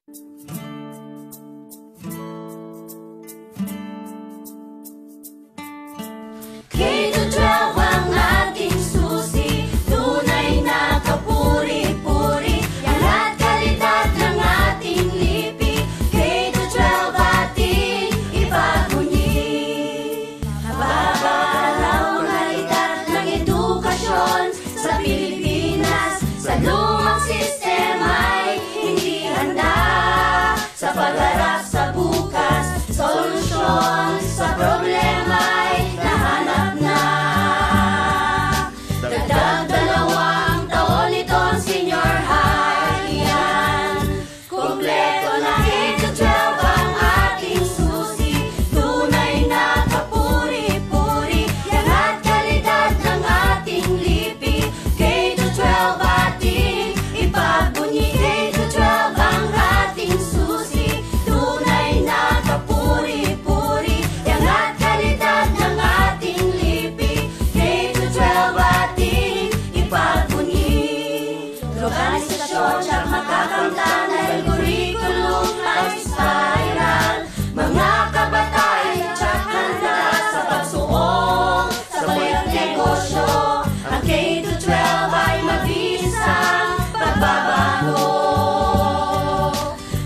K-12 ang ating susi, tunay na kapuri-puri, yan at kalidad ng ating lipi. K-12 ating ipagmuni. Mababalaw ang kalidad ng edukasyon sa Pilipinas. Sa lumang sistema'y hindi handa sa pagharap sa bukas. Solusyon sa problema'y nahanap na. Dagdag 2 taon itong senior high yan. Kumpleto na K-12 ang ating susi, tunay na kapuri-puri, yan at kalidad ng ating lipi. K-12 ating ipagbunyi. K-12 ang ating susi, tunay na kapuri-puri, yan at kalidad ng ating lipi. K-12 ating ipagbunyi. Organisasyon siya makakamtan dahil kurikulum ay spiral. Mga kabataan siya handa sa pagsuong sa bayang negosyo. Ang K-12 ay mabisang pagbabago.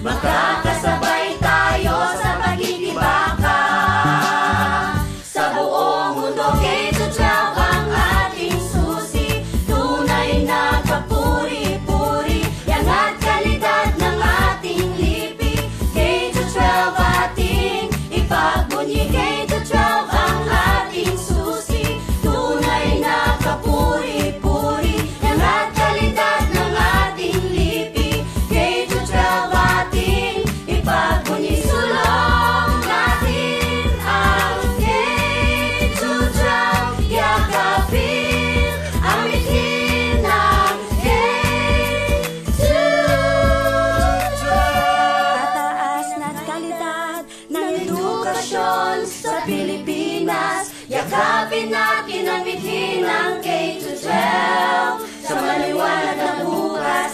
Magkakasabay tayo sa pagtitibaka. Sa buong mundo K-12 ang ating susi, tunay na kapuri-puri, yan at kalidad ng ating lipi. K-12 ating ipagbunyi. K-12 ang ating susi, tunay na kapuri-puri, yan at kalidad ng ating lipi. K-12 ating ipagbunyi. Sulong natin ang K-12, yakapin ang mithin ng K-12. Pataas na't kalidad ng edukasyon sa Pilipinas, yakapin natin ang mithin ng K-12. Sa maliwanag na bukas,